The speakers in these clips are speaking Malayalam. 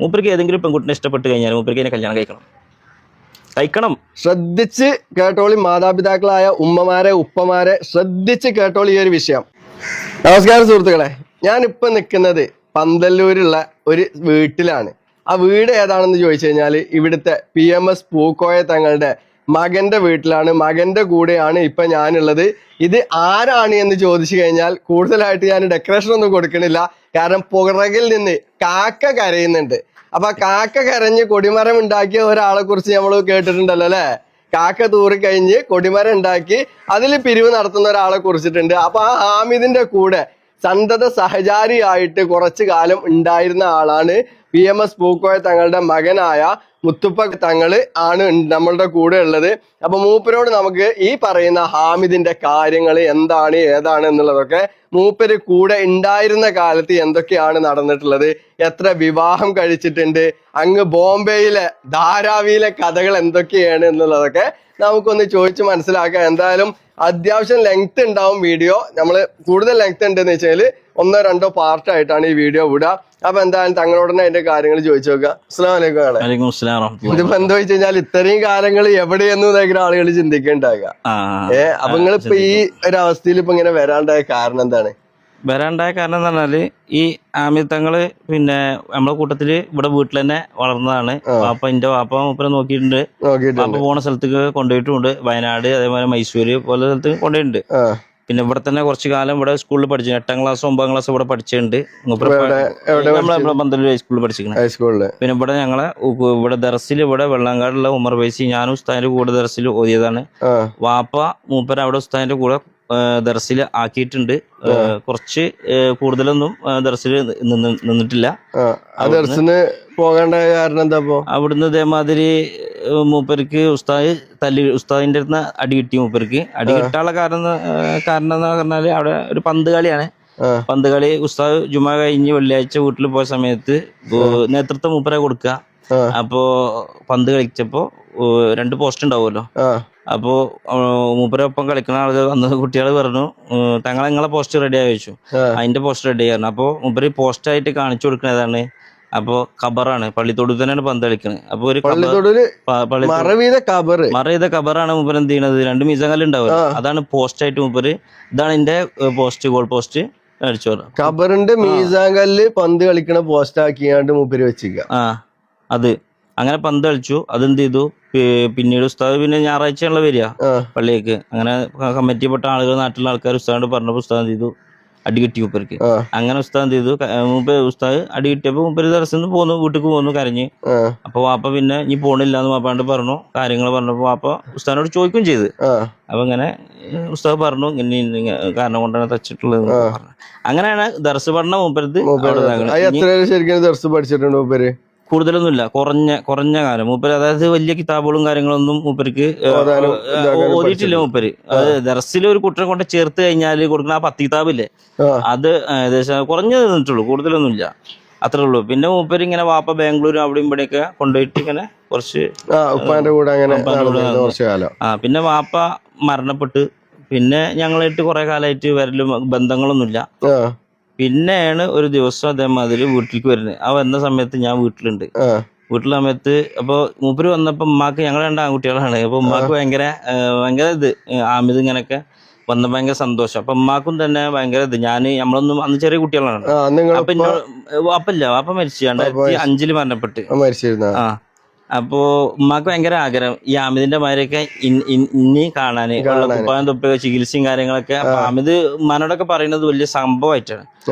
മൂപ്പർക്ക് ഏതെങ്കിലും പെൺകുട്ടിനെ ഇഷ്ടപ്പെട്ട് കഴിഞ്ഞാൽ മൂപ്പർക്ക് അതിനെ കല്യാണം കഴിക്കണം. ശ്രദ്ധിച്ച് കേട്ടോളി മാതാപിതാക്കളായ ഉമ്മമാരെ ഉപ്പമാരെ ശ്രദ്ധിച്ച് കേട്ടോളി ഈ ഒരു വിഷയം. നമസ്കാരം സുഹൃത്തുക്കളെ, ഞാനിപ്പോ നിൽക്കുന്നത് പന്തല്ലൂരുള്ള ഒരു വീട്ടിലാണ്. ആ വീട് ഏതാണെന്ന് ചോദിച്ചു കഴിഞ്ഞാൽ ഇവിടുത്തെ PMS പൂക്കോയ തങ്ങളുടെ മകന്റെ വീട്ടിലാണ്. മകന്റെ കൂടെയാണ് ഇപ്പൊ ഞാനുള്ളത്. ഇത് ആരാണ് എന്ന് ചോദിച്ചു കഴിഞ്ഞാൽ കൂടുതലായിട്ട് ഞാൻ ഡെക്കറേഷൻ ഒന്നും കൊടുക്കണില്ല. കാരണം പുറകിൽ നിന്ന് കാക്ക കരയുന്നുണ്ട്. അപ്പൊ കാക്ക കരഞ്ഞ് കൊടിമരം ഉണ്ടാക്കിയ ഒരാളെ കുറിച്ച് നമ്മൾ കേട്ടിട്ടുണ്ടല്ലോ അല്ലെ. കാക്ക തൂറിക്കഴിഞ്ഞ് കൊടിമരം ഉണ്ടാക്കി അതിൽ പിരിവ് നടത്തുന്ന ഒരാളെ കുറിച്ചിട്ടുണ്ട്. അപ്പൊ ആ ഹാമിദിന്റെ കൂടെ സന്തത സഹചാരിയായിട്ട് കുറച്ചു കാലം ഉണ്ടായിരുന്ന ആളാണ് PMS പൂക്കോയ തങ്ങളുടെ മകനായ മുത്തുപ്പ തങ്ങള് ആണ് നമ്മളുടെ കൂടെ ഉള്ളത്. അപ്പൊ മൂപ്പരോട് നമുക്ക് ഈ പറയുന്ന ഹാമിദിന്റെ കാര്യങ്ങൾ എന്താണ് ഏതാണ് എന്നുള്ളതൊക്കെ മൂപ്പര് കൂടെ ഉണ്ടായിരുന്ന കാലത്ത് എന്തൊക്കെയാണ് നടന്നിട്ടുള്ളത്, എത്ര വിവാഹം കഴിച്ചിട്ടുണ്ട്, അങ്ങ് ബോംബെയിലെ ധാരാവിയിലെ കഥകൾ എന്തൊക്കെയാണ് എന്നുള്ളതൊക്കെ നമുക്കൊന്ന് ചോദിച്ച് മനസ്സിലാക്കാം. എന്തായാലും അത്യാവശ്യം ലെങ്ത് ഉണ്ടാവും വീഡിയോ. നമ്മൾ കൂടുതൽ ലെങ്ത് ഉണ്ടെന്ന് വെച്ചാൽ 1-2 പാർട്ടായിട്ടാണ് ഈ വീഡിയോ വിടുക. അപ്പൊ എന്തായാലും തങ്ങളോട് തന്നെ അതിന്റെ കാര്യങ്ങൾ ചോദിച്ചു നോക്കുക. അസ്സലാമു അലൈക്കും. ഇതിപ്പോ എന്താ വെച്ച് കഴിഞ്ഞാൽ ഇത്രയും കാര്യങ്ങൾ എവിടെയെന്ന് ആളുകൾ ചിന്തിക്കേണ്ടാകുക. അപ്പൊ നിങ്ങളിപ്പോ ഈ ഒരു അവസ്ഥയിൽ ഇപ്പൊ ഇങ്ങനെ വരാണ്ടായ കാരണം എന്താണ്? വരാണ്ടായ കാരണം എന്ന് പറഞ്ഞാല് ഈ ആമിദ് തങ്ങള് പിന്നെ നമ്മളെ കൂട്ടത്തില് ഇവിടെ വീട്ടിൽ തന്നെ വളർന്നതാണ്. എന്റെ വാപ്പ മൂപ്പരെ നോക്കിയിട്ടുണ്ട്. വാപ്പ പോണ സ്ഥലത്തേക്ക് കൊണ്ടുപോയിട്ടുണ്ട്. വയനാട് അതേപോലെ മൈസൂര് പോലെ സ്ഥലത്ത് കൊണ്ടുപോയിട്ടുണ്ട്. പിന്നെ ഇവിടെ തന്നെ കുറച്ചു കാലം ഇവിടെ സ്കൂളിൽ പഠിച്ചു. 8ാം ക്ലാസ് 9ാം ക്ലാസ് ഇവിടെ പഠിച്ചിട്ടുണ്ട്. നമ്മളെ പന്തല്ലൂർ ഹൈസ്കൂളിൽ പഠിച്ചിരിക്കുന്നത്. പിന്നെ ഇവിടെ ഞങ്ങളെ ഇവിടെ ദർസിൽ ഇവിടെ വെള്ളാങ്കാടുള്ള ഉമർ വൈസി ഞാനും ഉസ്താദിന്റെ കൂടെ ദർസിൽ ഓതിയതാണ്. വാപ്പ മൂപ്പര അവിടെ ഉസ്താദിന്റെ കൂടെ ദർസിൽ ആക്കിയിട്ടുണ്ട്. കുറച്ച് കൂടുതലൊന്നും ദർസിൽ നിന്നിട്ടില്ല. പോകേണ്ട കാരണം എന്താ? അവിടുന്ന് ഇതേമാതിരി മൂപ്പർക്ക് ഉസ്താദിന്റെ അടുത്ത് അടി കിട്ടി. മൂപ്പർക്ക് അടി കിട്ടാനുള്ള കാരണം എന്ന് പറഞ്ഞാല് അവിടെ ഒരു പന്ത് കളിയാണ്. പന്ത് കളി ഉസ്താദ് ജുമാ കഴിഞ്ഞ് വെള്ളിയാഴ്ച വീട്ടിൽ പോയ സമയത്ത് നേതൃത്വം മൂപ്പരെ കൊടുക്കുക. അപ്പോ പന്ത് കളിച്ചപ്പോ 2 പോസ്റ്റ് ഉണ്ടാവുമല്ലോ. അപ്പോ മൂപ്പരൊപ്പം കളിക്കുന്ന ആളുകൾ അന്ന് കുട്ടികൾ പറഞ്ഞു നിങ്ങളെ പോസ്റ്റ് റെഡി ആയി വെച്ചു. അതിന്റെ പോസ്റ്റ് റെഡി ആയിരുന്നു. അപ്പൊ മൂപ്പര് പോസ്റ്റായിട്ട് കാണിച്ചു കൊടുക്കുന്നതാണ്. അപ്പൊ ഖബറാണ്, പള്ളിത്തോട് തന്നെയാണ് പന്ത് കളിക്കുന്നത്. അപ്പൊ ഒരു മറ ഖബറാണ് മൂപ്പര് എന്ത് ചെയ്യണത്, 2 മീസങ്കല്ല് ഉണ്ടാവുക, അതാണ് പോസ്റ്റായിട്ട് മൂപ്പര്. ഇതാണ് എന്റെ പോസ്റ്റ്, ഗോൾ പോസ്റ്റ് അടിച്ചു. ഖബറിന്റെ മീസാങ്കല്ല് പന്ത് കളിക്കണ പോസ്റ്റ് ആക്കിയാണ്ട് മൂപ്പര് വെച്ചിരിക്കുക. അത് അങ്ങനെ പന്ത് കളിച്ചു. അതെന്ത് ചെയ്തു, പിന്നീട് ഉസ്താദ് പിന്നെ ഞായറാഴ്ചയാണല്ലോ വരിക പള്ളിയേക്ക്. അങ്ങനെ കമ്മിറ്റിപ്പെട്ട ആളുകൾ, നാട്ടിലുള്ള ആൾക്കാർ ഉസ്താദിനോട് പറഞ്ഞപ്പോൾ ഉസ്താദ് എന്ത് ചെയ്തു, അടി കിട്ടി മൂപ്പർക്ക്. അങ്ങനെ ഉസ്താദ് എന്ത് ചെയ്തു, ഉസ്താദ് അടി കിട്ടിയപ്പോ മൂപ്പര് ദർസിൽ നിന്ന് പോന്നു, വീട്ടിക്ക് പോന്നു കരഞ്ഞ്. അപ്പൊ വാപ്പ പിന്നെ ഇനി പോണില്ല എന്ന് വാപ്പാണ്ട് പറഞ്ഞു. കാര്യങ്ങൾ പറഞ്ഞപ്പോ വാപ്പ ഉസ്താദിനോട് ചോദിക്കുകയും ചെയ്ത്. അപ്പൊ ഇങ്ങനെ ഉസ്താദ് പറഞ്ഞു ഇങ്ങനെ കാരണം കൊണ്ടാണ് തച്ചിട്ടുള്ളത് പറഞ്ഞു. അങ്ങനെയാണ് ദർസ് പഠനം മൂപ്പരത്. കൂടുതലൊന്നുമില്ല, കുറഞ്ഞ കാലം മൂപ്പര്. അതായത് വലിയ കിതാബുകളും കാര്യങ്ങളൊന്നും മൂപ്പർക്ക് ഓതിയിട്ടില്ല മൂപ്പര്. അത് ദർസിൽ ഒരു കുട്ടിയെ കൊണ്ട് ചേർത്ത് കഴിഞ്ഞാല് കൊടുക്കുന്ന ആ 10 കിതാബില്ലേ, അത് ഏകദേശം കുറഞ്ഞു നിന്നിട്ടുള്ളൂ, കൂടുതലൊന്നുമില്ല, അത്രേ ഉള്ളൂ. പിന്നെ മൂപ്പര് ഇങ്ങനെ വാപ്പ ബാംഗ്ലൂർ അവിടെയും ഇവിടെയൊക്കെ കൊണ്ടുപോയിട്ട് ഇങ്ങനെ കുറച്ച് പിന്നെ വാപ്പ മരണപ്പെട്ട് പിന്നെ ഞങ്ങളായിട്ട് കുറെ കാലമായിട്ട് വരലും ബന്ധങ്ങളൊന്നുമില്ല. പിന്നെയാണ് ഒരു ദിവസം അതേമാതിരി വീട്ടിലേക്ക് വരുന്നത്. ആ വന്ന സമയത്ത് ഞാൻ വീട്ടിലുണ്ട്. വീട്ടിലെ സമയത്ത് അപ്പൊ മൂപ്പര് വന്നപ്പോ ഉമ്മാക്ക്, ഞങ്ങൾ 2 ആൺകുട്ടികളാണ്. അപ്പൊ ഉമ്മാക്ക് ഭയങ്കര ഇത് ആമിദ് ഇങ്ങനെയൊക്കെ വന്ന ഭയങ്കര സന്തോഷം. അപ്പൊ ഉമ്മാക്കും തന്നെ ഭയങ്കര ഇത്. നമ്മളൊന്നും അന്ന് ചെറിയ കുട്ടികളാണ്. അപ്പൊ വാപ്പല്ല, വാപ്പ മരിച്ചു 2005 മരണപ്പെട്ട്. അപ്പോ ഉമ്മാക്ക് ഭയങ്കര ആഗ്രഹം ഈ ആമിദിന്റെ മാരൊക്കെ ഇനി കാണാന്, കുപ്പായം തൊപ്പിയൊക്കെ ചികിത്സയും കാര്യങ്ങളൊക്കെ. അപ്പൊ ആമിദ് ഉമ്മാനോടൊക്കെ പറയുന്നത് വലിയ സംഭവമായിട്ടാണ്.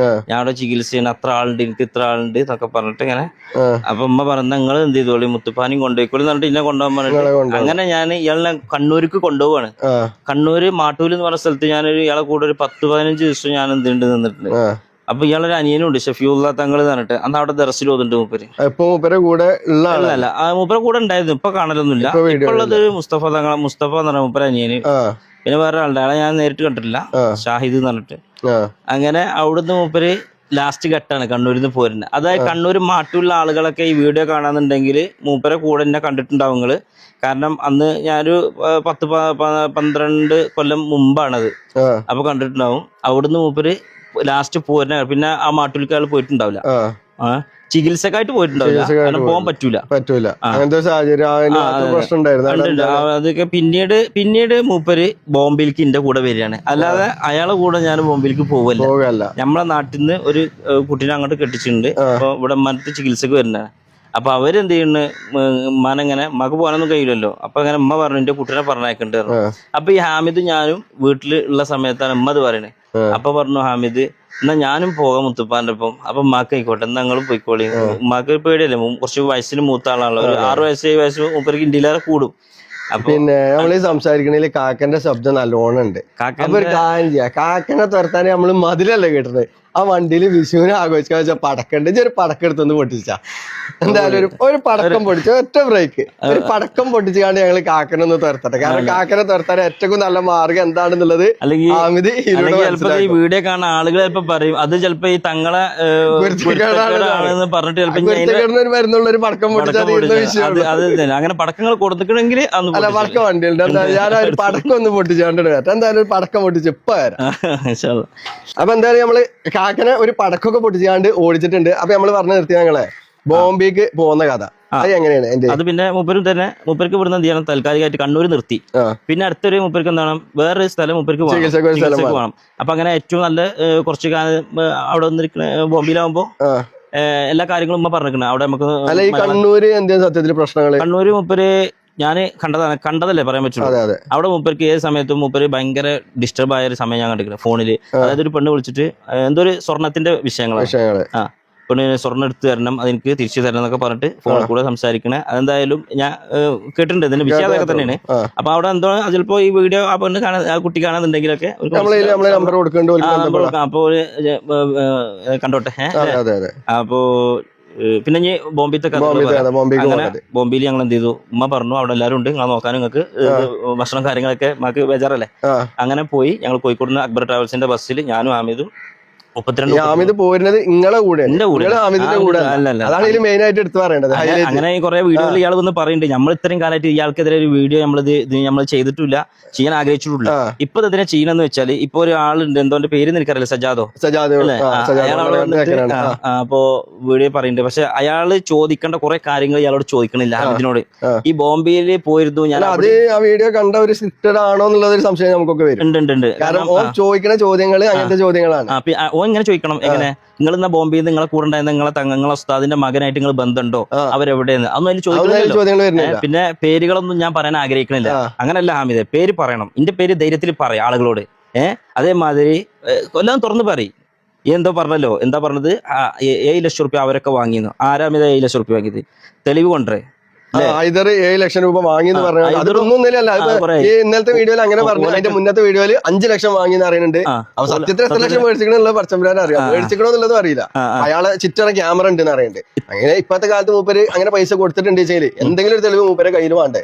ഞാൻ അവിടെ ചികിത്സ ചെയ്യണം, അത്ര ആളുണ്ട്, എനിക്ക് ഇത്ര ആളുണ്ട് എന്നൊക്കെ പറഞ്ഞിട്ട് ഇങ്ങനെ. അപ്പൊ ഉമ്മ പറഞ്ഞ നിങ്ങൾ എന്ത് ചെയ്തോളി, മുത്തുപ്പാനും കൊണ്ടുപോയിക്കോളി എന്ന് പറഞ്ഞിട്ട് ഇന്നെ കൊണ്ടുപോകാൻ പറഞ്ഞിട്ട് അങ്ങനെ ഞാൻ ഇയാളെ കണ്ണൂർക്ക് കൊണ്ടുപോവാണ്. കണ്ണൂര് മാട്ടൂല് എന്ന് പറഞ്ഞ സ്ഥലത്ത് ഞാനൊരു ഇയാളെ കൂടെ ഒരു 10-15 ദിവസം ഞാൻ എന്തുണ്ട് നിന്നിട്ടുണ്ട്. അപ്പൊ ഇയാളൊരു അനിയനുണ്ട് ഷഫീഉള്ള തങ്ങൾ പറഞ്ഞിട്ട്, അന്ന് അവിടെ ദർസിൽ ഓതുന്നുണ്ട് മൂപ്പര്. മൂപ്പരെ കൂടെ ഉണ്ടായിരുന്നു, ഇപ്പൊ കാണലൊന്നുമില്ല. ഇപ്പൊ ഉള്ളത് മുസ്തഫ എന്ന് പറഞ്ഞ മൂപ്പര അനിയന്. പിന്നെ വേറെ ആളുടെ, ആളെ ഞാൻ നേരിട്ട് കണ്ടിട്ടില്ല, ഷാഹിദ് എന്ന് പറഞ്ഞിട്ട്. അങ്ങനെ അവിടുന്ന് മൂപ്പര് ലാസ്റ്റ് ഘട്ടമാണ് കണ്ണൂരിൽ നിന്ന് പോരുന്നത്. അതായത് കണ്ണൂർ മാട്ടൂലുള്ള ആളുകളൊക്കെ ഈ വീഡിയോ കാണാന്നുണ്ടെങ്കിൽ മൂപ്പരെ കൂടെ എന്നെ കണ്ടിട്ടുണ്ടാവും നിങ്ങള്. കാരണം അന്ന് ഞാനൊരു 10-12 കൊല്ലം മുമ്പാണത്. അപ്പൊ കണ്ടിട്ടുണ്ടാവും. അവിടുന്ന് മൂപ്പര് ലാസ്റ്റ് പോരുന്ന, പിന്നെ ആ മാട്ടൂലിക്ക് ആൾ പോയിട്ടുണ്ടാവില്ല. ചികിത്സക്കായിട്ട് പോയിട്ടുണ്ടാവില്ല, കാരണം പോകാൻ പറ്റൂല. അങ്ങനത്തെ സാഹചര്യം പ്രശ്നം ഉണ്ടായിരുന്നു. അതൊക്കെ പിന്നീട് മൂപ്പര് ബോംബെയിലേക്ക് എന്റെ കൂടെ വരികയാണ്. അല്ലാതെ അയാളെ കൂടെ ഞാൻ ബോംബെയിലേക്ക് പോവല്ല. നമ്മളെ നാട്ടിൽ നിന്ന് ഒരു കുട്ടീനെ അങ്ങോട്ട് കെട്ടിച്ചിട്ടുണ്ട്. അപ്പൊ ഇവിടെ മറ്റു ചികിത്സക്ക് വരുന്നതാണ്. അപ്പൊ അവരെന്ത് ചെയ്യുന്നു, ഉമ്മാനെങ്ങനെ ഉമ്മക്ക് പോകാനൊന്നും കഴിയില്ലല്ലോ. അപ്പൊ അങ്ങനെ ഉമ്മ പറഞ്ഞു എന്റെ കുട്ടീനെ പറഞ്ഞേക്കണ്ടായിരുന്നു. അപ്പൊ ഈ ഹാമിദ് ഞാനും വീട്ടിൽ ഉള്ള സമയത്താണ് ഉമ്മ അത് പറയണേ. അപ്പൊ പറഞ്ഞു ഹാമിദ് എന്നാ ഞാനും പോകാം മുത്തുപ്പാന്റെ ഒപ്പം. അപ്പൊ ഉമ്മാക്ക് ആയിക്കോട്ടെ, ഞങ്ങളും പോയിക്കോളി. ഉമ്മാക്ക് പേടിയല്ലേ, കുറച്ച് വയസ്സിന് മൂത്ത ആളാണല്ലോ, ഒരു 6 വയസ്സ് 7 വയസ്സ് മൂപ്പർക്ക് ഇന്ത്യയിലേറെ കൂടും. പിന്നെ നമ്മളീ സംസാരിക്കണേല് കാക്കന്റെ ശബ്ദം നല്ലോണം ഉണ്ട്. അപ്പൊ ഒരു കാര്യം ചെയ്യാം, കാക്കനെ തുരത്താൻ നമ്മള് മതിലല്ലേ കേട്ടത്, ആ വണ്ടിയിൽ വിഷുവിനെ ആഘോഷിക്കാൻ വെച്ചാൽ പടക്കണ്ട്, ഒരു പടക്കം എടുത്തൊന്ന് പൊട്ടിച്ചാ. എന്തായാലും ഒരു പടക്കം പൊട്ടിച്ച ഒറ്റ ബ്രേക്ക്, ഒരു പടക്കം പൊട്ടിച്ചാണ്ട് ഞങ്ങള് കാക്കനൊന്ന് തുരത്തട്ടെ. കാരണം കാക്കനെ തുരത്താൻ ഏറ്റവും നല്ല മാർഗം എന്താണെന്നുള്ളത് ഈ വീഡിയോ കാണുന്ന ആളുകൾ ചിലപ്പോ പറയും അത് ചിലപ്പോ ഈ തങ്ങളെ പറഞ്ഞിട്ട് മരുന്നുള്ള ഒരു പടക്കം പൊട്ടിച്ചാൽ അങ്ങനെ പടക്കങ്ങൾ കൊടുത്തിട്ടുണ്ടെങ്കിൽ അല്ല പടക്കം വണ്ടിയുണ്ട്. ഞാൻ ഒരു പടക്കം ഒന്ന് പൊട്ടിച്ചാണ്ട് എന്തായാലും ഒരു പടക്കം പൊട്ടിച്ച് ഇപ്പൊ വരാം. അപ്പൊ എന്തായാലും നമ്മള് കാക്കനെ ഒരു പടക്കമൊക്കെ പൊട്ടിച്ചാണ്ട് ഓടിച്ചിട്ടുണ്ട്. അപ്പൊ നമ്മള് പറഞ്ഞു നിർത്തി ഞങ്ങളെ ബോംബെക്ക് പോകുന്ന കഥ അത് എങ്ങനെയാണ്? അത് പിന്നെ മൂപ്പർക്ക് ഇവിടുന്ന് എന്ത് ചെയ്യണം, താൽക്കാലികമായിട്ട് കണ്ണൂർ നിർത്തി. പിന്നെ അടുത്തൊരു മൂപ്പർക്ക് എന്താണ് വേറൊരു സ്ഥലം മൂപ്പർക്ക് പോകണം. അപ്പൊ അങ്ങനെ ഏറ്റവും നല്ല കുറച്ച് കാലം അവിടെ വന്നിരിക്കുന്ന ബോംബെയിലാവുമ്പോ എല്ലാ കാര്യങ്ങളും ഉമ്മ പറഞ്ഞിരിക്കണം. അവിടെ നമുക്ക് കണ്ണൂര് എന്താ സത്യത്തിൽ പ്രശ്നങ്ങൾ? കണ്ണൂര് മൂപ്പര് ഞാൻ കണ്ടതല്ലേ പറയാൻ പറ്റുള്ളൂ. അവിടെ മൂപ്പർക്ക് ഏത് സമയത്തും മൂപ്പര് ഭയങ്കര ഡിസ്റ്റർബ് ആയ ഒരു സമയം ഞാൻ കണ്ടിരിക്കുന്നത് ഫോണില്. അതായത് ഒരു പെണ്ണ് വിളിച്ചിട്ട് എന്തോ ഒരു സ്വർണത്തിന്റെ വിഷയങ്ങളാണ്. പെണ്ണിന് സ്വർണ്ണം എടുത്ത് തരണം, അതെനിക്ക് തിരിച്ചു തരണം എന്നൊക്കെ പറഞ്ഞിട്ട് ഫോണിൽ കൂടെ സംസാരിക്കണേ. അതെന്തായാലും ഞാൻ കേട്ടിട്ടുണ്ട്, ഇതിന്റെ വിഷയം അതൊക്കെ തന്നെയാണ്. അപ്പൊ അവിടെ എന്തോ ചിലപ്പോ ഈ വീഡിയോ ആ പെണ്ണ് ആ കുട്ടി കാണാന്നുണ്ടെങ്കിലൊക്കെ അപ്പൊ കണ്ടോട്ടെ. അപ്പോ പിന്നെ ഇനി ബോംബെത്തെ അങ്ങനെ ബോംബെയിൽ ഞങ്ങൾ എന്ത് ചെയ്തു, ഉമ്മ പറഞ്ഞു അവിടെ എല്ലാവരും ഉണ്ട്, നിങ്ങൾ നോക്കാനും നിങ്ങൾക്ക് ഭക്ഷണം കാര്യങ്ങളൊക്കെ നമുക്ക് ബേജാറല്ലേ. അങ്ങനെ പോയി ഞങ്ങൾ കോഴിക്കോട് നിന്ന് അക്ബർ ട്രാവൽസിന്റെ ബസ്സിൽ ഞാനും ഹാമിദും 32 പോരുന്നത് നിങ്ങളെ കൂടെ, അതാണ് മെയിൻ ആയിട്ട് എടുത്ത് പറയേണ്ടത്. അങ്ങനെ കുറെ വീഡിയോയിൽ ഇയാൾ വന്ന് പറയുന്നുണ്ട്, നമ്മൾ ഇത്രയും കാലമായിട്ട് ഇയാൾക്കെതിരെ ഒരു വീഡിയോ നമ്മൾ ചെയ്തിട്ടില്ല, ചെയ്യാൻ ആഗ്രഹിച്ചിട്ടില്ല. ഇപ്പൊ ഇതിനെ ചെയ്യണമെന്ന് വെച്ചാല് ഇപ്പൊ ഒരു ആളുണ്ട്, എന്തോന്റെ പേര് എനിക്കറിയില്ല, സജാദോ അയാൾ അവിടെ വന്നിട്ട് അപ്പോ വീഡിയോ പറയുന്നുണ്ട്. പക്ഷെ അയാള് ചോദിക്കേണ്ട കുറെ കാര്യങ്ങൾ ഇയാളോട് ചോദിക്കണില്ല ഹാമിദിനോട്. ഈ ബോംബെയിൽ പോയിരുന്നു ഞാൻ, അത് ആ വീഡിയോ കണ്ട ഒരു സ്ക്രിപ്റ്റഡ് ആണോ എന്നുള്ളൊരു സംശയം നമുക്കൊക്കെ വരും. ഉണ്ട്. കാരണം ചോദിക്കുന്ന ചോദ്യങ്ങൾ അങ്ങനത്തെ ചോദ്യങ്ങളാണ്. ഇങ്ങനെ ചോദിക്കണം, എങ്ങനെ നിങ്ങൾ ഇന്ന് ബോംബെയിൽ നിങ്ങളെ കൂടെ ഉണ്ടായിരുന്ന നിങ്ങളെ ഉസ്താദിന്റെ മകനായിട്ട് നിങ്ങൾ ബന്ധമുണ്ടോ, അവരെവിടെയെന്ന് അതൊന്നും അതിൽ ചോദിക്കണമല്ലോ. പിന്നെ പേരുകളൊന്നും ഞാൻ പറയാൻ ആഗ്രഹിക്കണില്ല. അങ്ങനല്ല ഹാമിദ്, പേര് പറയണം, എന്റെ പേര് ധൈര്യത്തിൽ പറയാം ആളുകളോട്. അതേമാതിരി എല്ലാം തുറന്ന് പറയും. എന്തോ പറഞ്ഞല്ലോ, എന്താ പറഞ്ഞത്, 7 ലക്ഷം റുപ്യ അവരൊക്കെ വാങ്ങിയെന്നു. ആരാമിത 7 ലക്ഷം റുപ്യ വാങ്ങിയത്, തെളിവ് കൊണ്ടേ. ഐദർ 7 ലക്ഷം രൂപ വാങ്ങിയെന്ന് പറഞ്ഞു. അതൊന്നുമില്ല, ഈ ഇന്നലത്തെ വീഡിയോയിൽ അങ്ങനെ പറഞ്ഞു. അതിന്റെ മുന്നത്തെ വീഡിയോയിൽ 5 ലക്ഷം വാങ്ങിയെന്ന് അറിയുന്നുണ്ട്. അപ്പൊ സത്യത്തിൽ എത്ര ലക്ഷം മേടിച്ചിട്ടുള്ള പച്ചമ്പരാൻ അറിയാം, മേടിച്ചിക്കണോ എന്നുള്ളതും അറിയില്ല. അയാളെ ചിറ്ററ ക്യാമറ ഉണ്ടെന്ന് അറിയുന്നുണ്ട്. അങ്ങനെ ഇപ്പത്തെ കാലത്ത് മൂപ്പര് അങ്ങനെ പൈസ കൊടുത്തിട്ടുണ്ട് വെച്ചാൽ എന്തെങ്കിലും ഒരു തെളിവ് മൂപ്പരെ കയ്യിൽ വേണ്ടേ?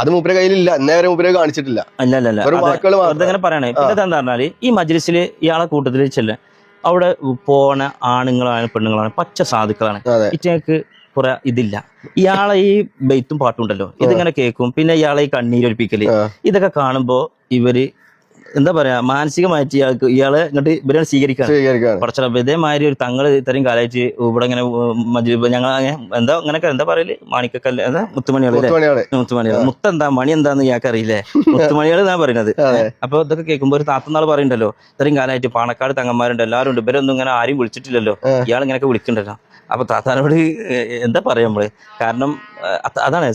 അത് മൂപ്പരെ കയ്യിലില്ല, എന്നേവരെ മൂപ്പരെ കാണിച്ചിട്ടില്ല. ഒരു വാക്കുകൾ അങ്ങനെ പറയണേ. പിന്നെ എന്താ പറഞ്ഞാല് ഈ മജ്ലിസിൽ ഇയാളെ കൂട്ടത്തിൽ ചെല്ല അവിടെ പോണ ആണുങ്ങളാണ് പെണ്ണുങ്ങളാണ് പച്ച സാധുക്കളാണ്. ഇറ്റേക്ക് കുറെ ഇതില്ല. ഇയാളെ ഈ ബെയ്ത്തും പാട്ടുണ്ടല്ലോ, ഇതിങ്ങനെ കേൾക്കും. പിന്നെ ഇയാളെ ഈ കണ്ണീരൊലിപ്പിക്കല്, ഇതൊക്കെ കാണുമ്പോ ഇവര് എന്താ പറയാ, മാനസികമായിട്ട് ഇയാളെ ഇങ്ങോട്ട് ഇവരാണ് സ്വീകരിക്കാൻ കുറച്ച. ഇതേമാതിരി ഒരു തങ്ങള് ഇത്രയും കാലമായിട്ട് ഇവിടെ ഇങ്ങനെ ഞങ്ങൾ എന്താ പറയല്, മാണിക്കക്കല്ല് എന്താ മുത്തുമണികള് മുത്തെന്താ മണി എന്താന്ന് ഇയാൾക്ക് അറിയില്ലേ, മുത്തുമണികൾ എന്നാ പറയുന്നത്. അപ്പൊ ഇതൊക്കെ കേൾക്കുമ്പോ ഒരു താത്തനാള് പറയുന്നുണ്ടല്ലോ, ഇത്രയും കാലമായിട്ട് പാണക്കാട് തങ്ങന്മാരുണ്ട്, എല്ലാവരും ഉണ്ട്, ഇവരൊന്നും ഇങ്ങനെ ആരും വിളിച്ചിട്ടില്ലല്ലോ, ഇയാൾ ഇങ്ങനെയൊക്കെ വിളിക്കണ്ടല്ലോ. അപ്പൊ താത്താനോട് എന്താ പറയാ നമ്മള്, കാരണം അതാണ്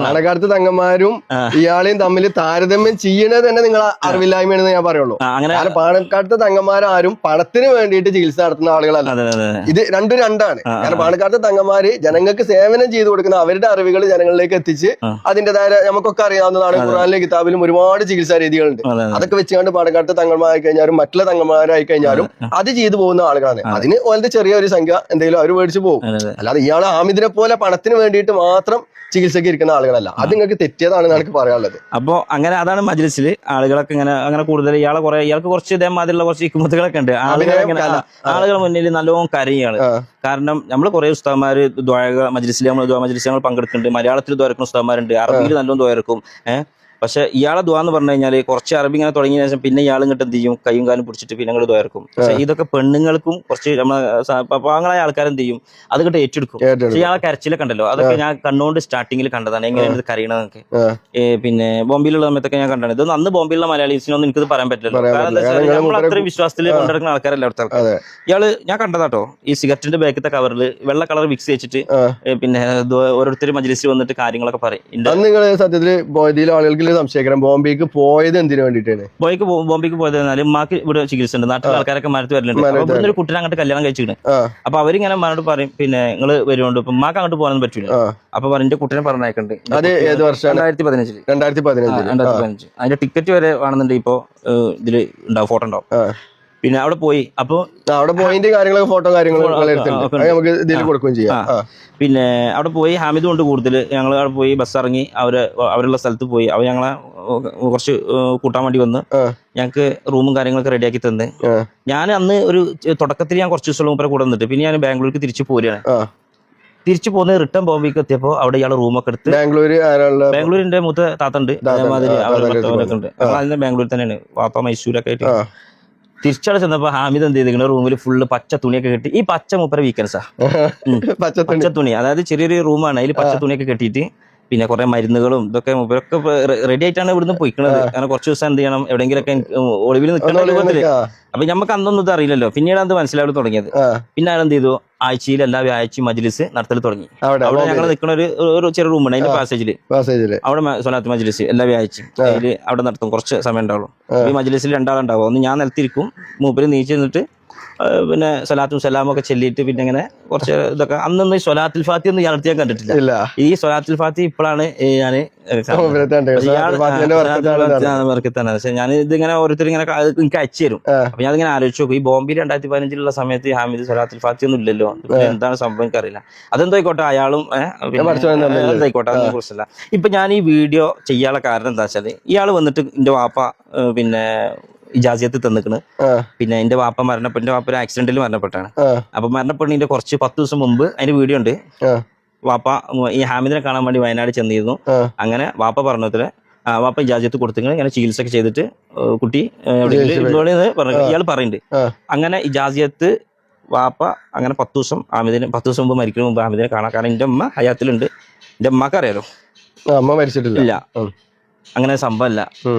പാലക്കാട് തങ്ങന്മാരും ഇയാളെയും തമ്മിൽ താരതമ്യം ചെയ്യണത് തന്നെ നിങ്ങൾ അറിവില്ലായ്മയാണെന്ന് ഞാൻ പറയുള്ളൂ. അങ്ങനെ പാലക്കാട് തങ്ങന്മാരും പണത്തിന് വേണ്ടിയിട്ട് ചികിത്സ നടത്തുന്ന ആളുകളല്ല. ഇത് രണ്ടാണ്. കാരണം പാലക്കാട് തങ്ങന്മാര് ജനങ്ങൾക്ക് സേവനം ചെയ്തു കൊടുക്കുന്ന അവരുടെ അറിവുകൾ ജനങ്ങളിലേക്ക് എത്തിച്ച് അതിന്റേതായ നമുക്കൊക്കെ അറിയാവുന്നതാണ്. ഖുർആനിലെ കിതാബിലും ഒരുപാട് ചികിത്സാ രീതികളുണ്ട്. അതൊക്കെ വെച്ചുകൊണ്ട് പാലക്കാട് തങ്ങന്മാരായി കഴിഞ്ഞാലും മറ്റുള്ള തങ്ങന്മാരായി കഴിഞ്ഞാലും അത് ചെയ്തു പോകുന്ന ആളുകളാണ്. അതിന് വളരെ ചെറിയൊരു സംഖ്യ എന്തെങ്കിലും അവർ മേടിച്ചു പോകും. അല്ലാതെ ഇയാളെ ഹാമിദിനെ പോലെ പണത്തിന് വേണ്ടിയിട്ട് മാത്രം ചികിത്സയ്ക്ക് ഇരിക്കുന്ന ആളുകളല്ല. അത് നിങ്ങൾക്ക് തെറ്റിയതാണെന്ന് എനിക്ക് പറയാനുള്ളത്. അപ്പൊ അങ്ങനെ അതാണ് മജ്ലിസിൽ ആളുകളൊക്കെ അങ്ങനെ കൂടുതൽ ഇയാൾക്ക് കുറച്ച് ഇതേമാതിരിയുള്ള കുറച്ച് ഇക്കുമത്തുകളൊക്കെ ഉണ്ട്. ആളുകൾ മുന്നിൽ നല്ലോണം കരയാണ്. കാരണം നമ്മൾ കുറെ ഉസ്താദ്മാര് മജ്ലിസിൽ നമ്മൾ മജ്ലിസിൽ ഞങ്ങൾ പങ്കെടുക്കുന്നുണ്ട്. മലയാളത്തിൽ ദ്വാരക്കുന്ന ഉസ്താദ്മാരുണ്ട്, അറബിയിൽ നല്ലോണം ദ്വാരക്കും. പക്ഷെ ഇയാളെ ദുആ എന്ന് പറഞ്ഞു കഴിഞ്ഞാൽ കുറച്ച് അറബി ഇങ്ങനെ തുടങ്ങിയ ശേഷം പിന്നെ ഇയാൾ ഇങ്ങോട്ട് എന്ത് ചെയ്യും, കൈയും കാലും പിടിച്ചിട്ട് പിന്നെ അങ്ങോട്ട് ദ്വാരക്കും. പക്ഷെ ഇതൊക്കെ പെണ്ണുങ്ങൾക്കും കുറച്ച് നമ്മളെ പാവങ്ങളായ ആൾക്കാരെന്ത് ചെയ്യും, അത് ഇങ്ങോട്ട് ഏറ്റെടുക്കും. പക്ഷെ ഇയാളെ കരച്ചിലൊക്കെ ഉണ്ടല്ലോ, അതൊക്കെ ഞാൻ കണ്ണുകൊണ്ട് സ്റ്റാർട്ടിങ്ങിൽ കണ്ടതാണ്, എങ്ങനെയാണ് ഇത് കരയണതൊക്കെ. പിന്നെ ബോംബെയിലുള്ള സമയത്തൊക്കെ ഞാൻ കണ്ടതാണ്. ഇതൊന്നും അന്ന് ബോംബെയിലുള്ള മലയാളീസിനൊന്നും എനിക്കിത് പറയാൻ പറ്റില്ലല്ലോ, കാരണം എന്താ വെച്ചാൽ നമ്മൾ അത്രയും വിശ്വാസത്തിൽ കൊണ്ടിരിക്കുന്ന ആൾക്കാരല്ല അവിടുത്തെ ആൾക്കാർ. ഇയാള് ഞാൻ കണ്ടതാട്ടോ, ഈ സിഗരറ്റിന്റെ ബാക്കത്തെ കവറിൽ വെള്ള കളർ മിക്സ് വെച്ചിട്ട് പിന്നെ ഓരോരുത്തർ മജ്ലിസിൽ വന്നിട്ട് കാര്യങ്ങളൊക്കെ പറയും. നിങ്ങൾ സത്യത്തില് ആളുകൾക്ക് സംശയിക്കണം, ബോംബെക്ക് പോയത് എന്തിനു വേണ്ടിട്ടാണ്? ബോംബെക്ക് പോയത് ഉമ്മാക്ക് ഇവിടെ ചികിത്സ ഉണ്ട്, നാട്ടിലെ ആൾക്കാരൊക്കെ മരത്ത് വരലുണ്ട്. ഇവിടുന്ന് ഒരു കുട്ടിനെ അങ്ങോട്ട് കല്യാണം കഴിച്ചിട്ട്, അപ്പൊ അവരിങ്ങനെ മരോട് പറയും പിന്നെ നിങ്ങൾ വരുന്നുണ്ട്, ഇപ്പൊ ഉമ്മാക്ക് അങ്ങോട്ട് പോകാനൊന്നും പറ്റൂല. അപ്പൊ പറയും എന്റെ കുട്ടിനെ പറഞ്ഞേക്കുണ്ട്. അത് ഏത് വർഷം? 2015. അതിന്റെ ടിക്കറ്റ് വരെ വേണമെന്നുണ്ടെങ്കിൽ ഇപ്പൊ ഇതില് ഉണ്ടാവും, ഫോട്ടോ ഉണ്ടാവും. പിന്നെ അവിടെ പോയി, അപ്പൊ അവിടെ പോയിന്റ് കാര്യങ്ങളൊക്കെ ഫോട്ടോ കാര്യങ്ങളൊക്കെ നമുക്ക് ഇതിൽ കൊടുക്കുകയും ചെയ്യാം. പിന്നെ അവിടെ പോയി ഹാമിദ് കൊണ്ട് കൂടുതൽ ഞങ്ങൾ അവിടെ പോയി ബസ് ഇറങ്ങി അവരുള്ള സ്ഥലത്ത് പോയി. അവർ ഞങ്ങളെ കുറച്ച് കൂട്ടാൻ വേണ്ടി വന്ന് ഞങ്ങൾക്ക് റൂമും കാര്യങ്ങളൊക്കെ റെഡിയാക്കി തന്ന്. ഞാൻ അന്ന് ഒരു തുടക്കത്തിൽ ഞാൻ കുറച്ച് ദിവസം മൂപ്പരെ കൂടെ വന്നിട്ട് പിന്നെ ഞാൻ ബാംഗ്ലൂർക്ക് തിരിച്ചു പോരുകയാണ്. തിരിച്ചു പോകുന്നത് റിട്ടേൺ ബോംബെക്ക് എത്തിയപ്പോൾ അവിടെ ഇയാൾ റൂമൊക്കെ എടുത്ത്, ബാംഗ്ലൂരിന്റെ മൂത്ത താത്തണ്ട്, അതേമാതിരി അവരൊക്കെ ഉണ്ട്, അതിന്റെ ബാംഗ്ലൂരിൽ തന്നെയാണ്, വാപ്പ മൈസൂരൊക്കെ ആയിട്ട്. തിരിച്ചവിടെ ചെന്നപ്പോ ഹാമിദ് എന്ത് ചെയ്തിരിക്കുന്ന റൂമിൽ ഫുള്ള് പച്ച തുണിയൊക്കെ കെട്ടി. ഈ പച്ച മൂപ്പര വീക്കൻസാ, പച്ച തുണി, അതായത് ചെറിയൊരു റൂമാണ്, അതിൽ പച്ച തുണിയൊക്കെ കെട്ടിയിട്ട് പിന്നെ കുറെ മരുന്നുകളും ഇതൊക്കെ മൂപ്പരൊക്കെ റെഡി ആയിട്ടാണ് ഇവിടുന്ന് പോയിക്കണത്. കാരണം കുറച്ച് ദിവസം എന്ത് ചെയ്യണം, എവിടെയെങ്കിലൊക്കെ ഒളിവിൽ നിൽക്കുന്ന രൂപത്തില്. അപ്പൊ നമുക്ക് അന്നൊന്നും ഇത് അറിയില്ലല്ലോ, പിന്നീട് അത് മനസ്സിലാക്കി തുടങ്ങിയത്. പിന്നെ അയാൾ എന്ത് ചെയ്തു, ആഴ്ചയിൽ എല്ലാ വ്യാഴ്ചയും മജ്ലിസ് നടത്തൽ തുടങ്ങി. അവിടെ ഞങ്ങൾ നിൽക്കുന്ന ഒരു ചെറിയ റൂമുണ്ട്, അതിന്റെ പാസേജില് അവിടെ സ്വലാത്ത് മജ്ലിസ് എല്ലാ വ്യാഴ്ചയും അതില് അവിടെ നടത്തും. കുറച്ച് സമയം ഉണ്ടാവുള്ളൂ. ഈ മജ്ലിസിൽ രണ്ടാളുണ്ടാവും, ഒന്ന് ഞാൻ നിലത്തിരിക്കും, മൂപ്പര് നീച്ച് നിന്നിട്ട് പിന്നെ സ്വലാത്തും സലാമും ഒക്കെ ചെല്ലിയിട്ട് പിന്നെ ഇങ്ങനെ കുറച്ച് ഇതൊക്കെ. അന്നൊന്നും ഈ സ്വലാത്തുൽ ഫാത്തി ഒന്നും ഇയാളടുത്ത് ഞാൻ കണ്ടിട്ടില്ല. ഈ സ്വലാത്തുൽ ഫാത്തി ഇപ്പോഴാണ് ഞാൻ പക്ഷെ ഞാൻ ഇതിങ്ങനെ ഓരോരുത്തർ ഇങ്ങനെ എനിക്ക് അയച്ചു തരും. അപ്പൊ ഞാൻ ഇങ്ങനെ ആലോചിച്ച് നോക്കും, ഈ ബോംബെ 2015 സമയത്ത് ഹാമിദ് സ്വലാത്തുൽ ഫാത്തി ഒന്നും ഇല്ലല്ലോ, എന്താണ് സംഭവം എനിക്കറിയില്ല. അതെന്തായിക്കോട്ടെ, അയാളും ആയിക്കോട്ടെ, അതിനെ കുറിച്ചല്ല. ഇപ്പൊ ഞാൻ ഈ വീഡിയോ ചെയ്യാനുള്ള കാരണം എന്താ വെച്ചാല്, ഇയാള് വന്നിട്ട് എന്റെ വാപ്പ പിന്നെ ഇജാസിയത്ത് തന്നിക്കണ്. പിന്നെ എന്റെ വാപ്പ എന്റെ വാപ്പ ഒരു ആക്സിഡന്റിൽ മരണപ്പെട്ടാണ്. അപ്പൊ മരണപ്പെടുന്നതിന്റെ 10 ദിവസം മുമ്പ് അതിന്റെ വീഡിയോ ഉണ്ട്. വാപ്പ ഈ ഹാമിദിനെ കാണാൻ വേണ്ടി വയനാട് ചെന്നിരുന്നു. അങ്ങനെ വാപ്പ പറഞ്ഞതില് വാപ്പ ഇജാസിയത്ത് കൊടുത്തിങ്ങനെ ഇങ്ങനെ ചികിത്സ ഒക്കെ ചെയ്തിട്ട് കുട്ടി ഇയാൾ പറയുന്നുണ്ട്. അങ്ങനെ ഇജാസിയത്ത് വാപ്പ അങ്ങനെ 10 ദിവസം മുമ്പ് മരിക്കുന്ന മുമ്പ് ഹാമിദിനെ കാണാൻ. കാരണം എന്റെ അമ്മ ഹയാത്തിലുണ്ട്, എന്റെ അമ്മക്ക് അറിയാലോ, അമ്മ മരിച്ചിട്ടില്ല. അങ്ങനെ സംഭവമല്ല.